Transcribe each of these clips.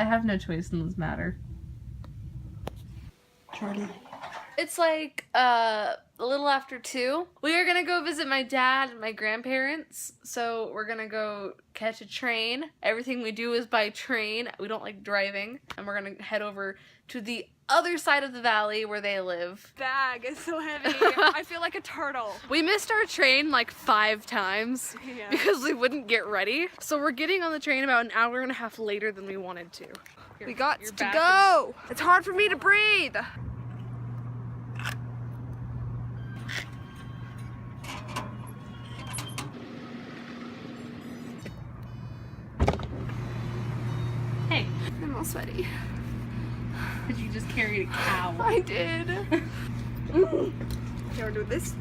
have no choice in this matter. Charlie. It's like a little after 2. We are gonna go visit my dad and my grandparents. So we're gonna go catch a train. Everything we do is by train. We don't like driving. And we're gonna head over to the other side of the valley where they live. Bag is so heavy. I feel like a turtle. We missed our train like 5 times Yeah. because we wouldn't get ready. So we're getting on the train about an hour and a half later than we wanted to. We got Your to back go. It's hard for me to breathe. Hey, I'm all sweaty. did you just carry a cow? I did. You ever do this?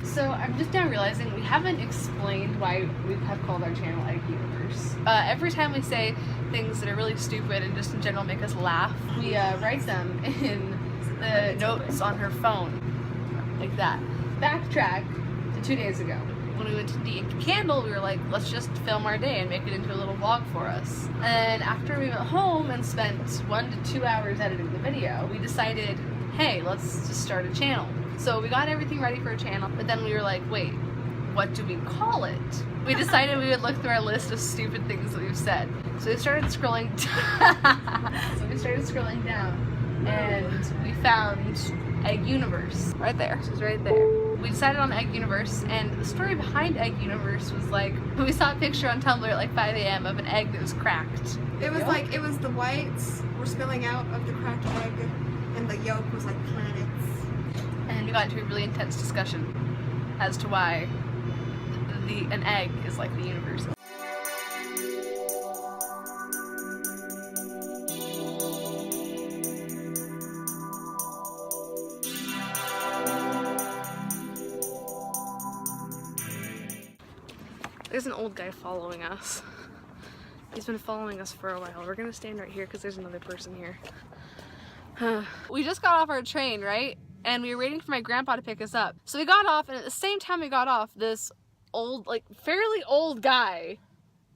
So I'm just now realizing we haven't explained why we have called our channel Egg Universe. Every time we say things that are really stupid and just in general make us laugh, we write them in the notes on her phone, like that. Backtrack to 2 days ago. When we went to the Inked Candle, we were like, let's just film our day and make it into a little vlog for us. And after we went home and spent 1 to 2 hours editing the video, we decided, hey, let's just start a channel. So we got everything ready for a channel, but then we were like, wait, what do we call it? We decided we would look through our list of stupid things that we've said. So we started scrolling down, and we found Egg Universe. Right there. Which is right there. We decided on Egg Universe, and the story behind Egg Universe was like, we saw a picture on Tumblr at like 5 a.m. of an egg that was cracked. It was like, it was the whites were spilling out of the cracked egg, and the yolk was like planets. And we got into a really intense discussion as to why an egg is like the universe. There's an old guy following us. He's been following us for a while. We're gonna stand right here because there's another person here. We just got off our train, right? And we were waiting for my grandpa to pick us up. So we got off, and at the same time we got off, this old, like fairly old guy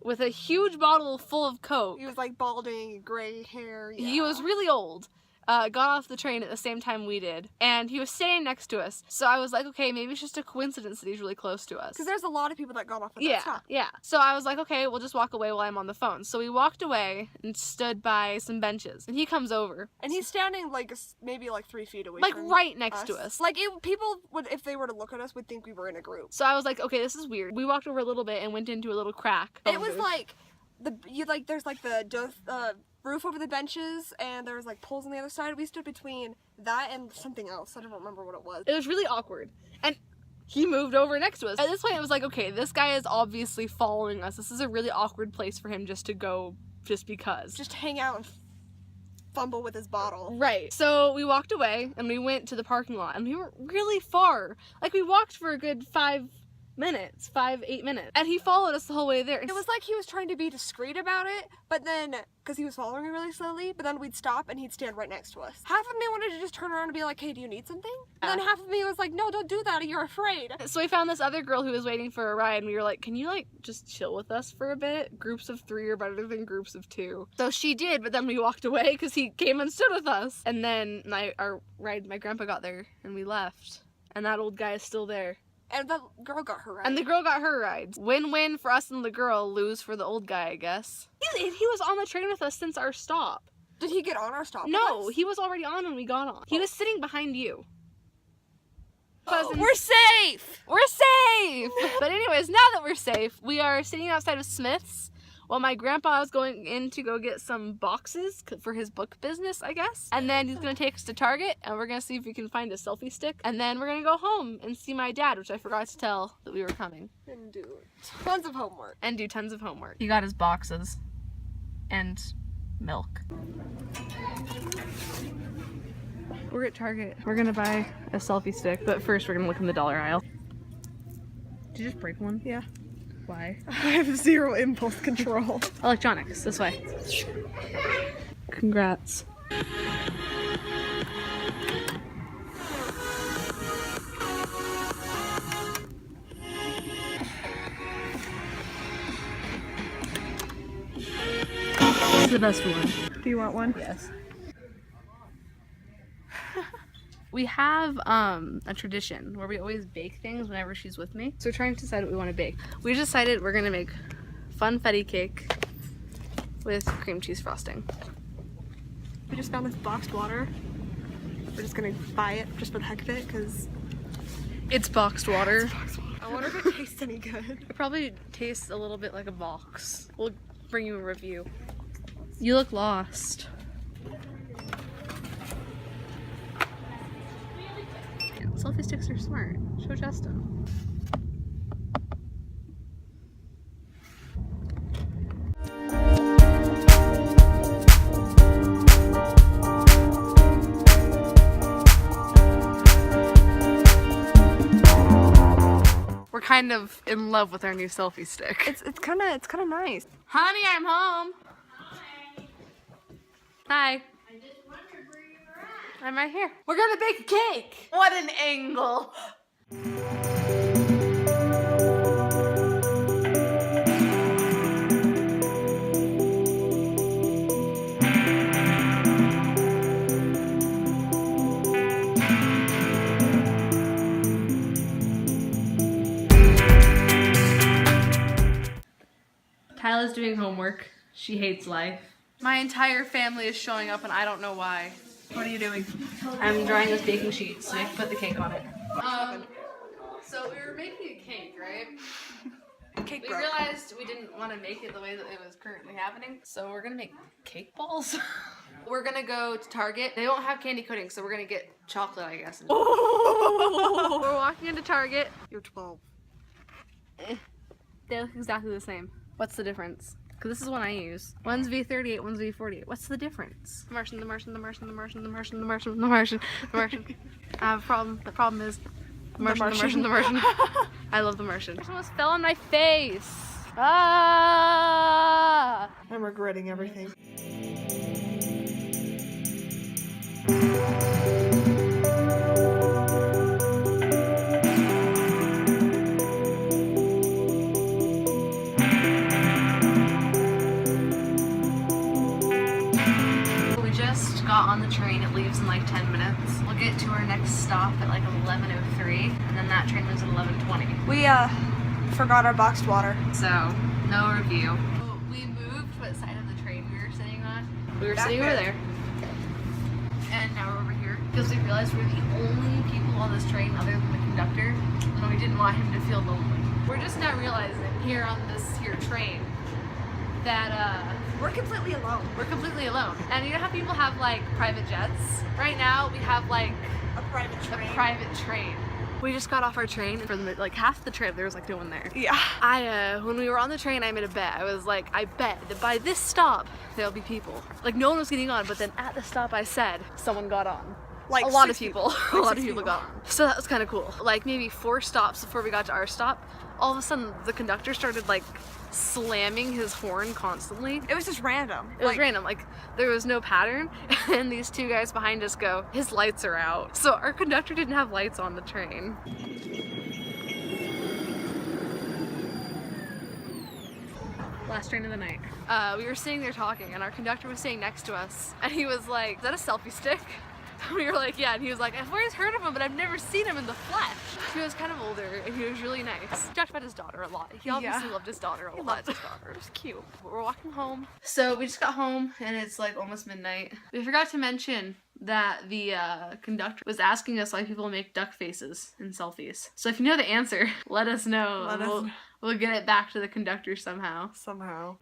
with a huge bottle full of Coke. He was like balding, gray hair. Yeah. He was really old. Got off the train at the same time we did, and he was standing next to us. So I was like, okay, maybe it's just a coincidence that he's really close to us. Because there's a lot of people that got off at that stop. Yeah. So I was like, okay, we'll just walk away while I'm on the phone. So we walked away and stood by some benches, and he comes over. And he's standing like maybe like 3 feet away Like from right next to us. Like people would, if they were to look at us, would think we were in a group. So I was like, okay, this is weird. We walked over a little bit and went into a little crack. It was like there's like the roof over the benches, and there was like poles on the other side. We stood between that and something else. I don't remember what it was. It was really awkward. And he moved over next to us. At this point, it was like, okay, this guy is obviously following us. This is a really awkward place for him just to go just because. Just hang out and fumble with his bottle. Right. So we walked away and we went to the parking lot, and we were really far. Like we walked for a good 8 minutes. And he followed us the whole way there. It was like he was trying to be discreet about it, but then, because he was following me really slowly, but then we'd stop and he'd stand right next to us. Half of me wanted to just turn around and be like, hey, do you need something? And then half of me was like, no, don't do that, you're afraid. So we found this other girl who was waiting for a ride, and we were like, can you like just chill with us for a bit? Groups of 3 are better than groups of 2. So she did, but then we walked away because he came and stood with us. And then my grandpa got there and we left. And that old guy is still there. And the girl got her ride. And the girl got her rides. Win-win for us and the girl, lose for the old guy, I guess. He was on the train with us since our stop. Did he get on our stop? No, he was already on when we got on. He was sitting behind you. We're safe! We're safe! But anyways, now that we're safe, we are sitting outside of Smith's while my grandpa is going in to go get some boxes for his book business, I guess. And then he's going to take us to Target, and we're going to see if we can find a selfie stick. And then we're going to go home and see my dad, which I forgot to tell that we were coming. And do tons of homework. And do tons of homework. He got his boxes. And milk. We're at Target. We're going to buy a selfie stick, but first we're going to look in the dollar aisle. Did you just break one? Yeah. Why? I have zero impulse control. Electronics, this way. Congrats. the best one. Do you want one? Yes. We have a tradition where we always bake things whenever she's with me. So we're trying to decide what we want to bake. We decided we're gonna make funfetti cake with cream cheese frosting. We just found this boxed water. We're just gonna buy it just for the heck of it, because It's boxed water. I wonder if it tastes any good. It probably tastes a little bit like a box. We'll bring you a review. You look lost. Selfie sticks are smart. Show Justin. We're kind of in love with our new selfie stick. It's kind of nice. Honey, I'm home. Hi. I'm right here. We're gonna bake a cake. What an angle. Kyla's doing homework. She hates life. My entire family is showing up and I don't know why. What are you doing? I'm drawing this baking sheet so I can put the cake on it. So we were making a cake, right? Cake We broke. realized we didn't want to make it the way that it was currently happening, so we're gonna make cake balls. We're gonna go to Target. They don't have candy coating, so we're gonna get chocolate, I guess. We're walking into Target. You're 12. They look exactly the same. What's the difference? Because this is one I use. One's V38, one's V48. What's the difference? The Martian, the Martian, the Martian, the Martian, the Martian, the Martian, the Martian, the Martian. I have a problem. The problem is the Martian, the Martian, the Martian. I love the Martian. It almost fell on my face. Ah! I'm regretting everything. Got on the train. It leaves in like 10 minutes. We'll get to our next stop at like 11:03, and then that train leaves at 11:20. We forgot our boxed water. So no review. We moved what side of the train we were sitting on. We were sitting over there, and now we're over here because we realized we're the only people on this train other than the conductor, and we didn't want him to feel lonely. We're just now realizing here on this here train that We're completely alone. we're completely alone. And you know how people have like private jets? Right now we have like A private a train. private train. We just got off our train, and for like half the trip there was like no one there. Yeah. When we were on the train, I made a bet. I was like, I bet that by this stop there'll be people. Like no one was getting on, but then at the stop I said someone got on. Like a lot of 6 people. Like a lot 6 of people got on. So that was kind of cool. Like maybe 4 stops before we got to our stop, all of a sudden the conductor started like slamming his horn constantly. It was just random. It was random, like there was no pattern, and these 2 guys behind us go, his lights are out. So our conductor didn't have lights on the train. Last train of the night. We were sitting there talking, and our conductor was sitting next to us, and he was like, is that a selfie stick? We were like, yeah, and he was like, I've always heard of him, but I've never seen him in the flesh. He was kind of older, and he was really nice. He talked about his daughter a lot. He obviously loved his daughter a lot. Loved his daughter. It was cute. We're walking home. So we just got home, and it's like almost midnight. We forgot to mention that the conductor was asking us why people make duck faces in selfies. So if you know the answer, let us know. Let us know. We'll get it back to the conductor somehow. Somehow.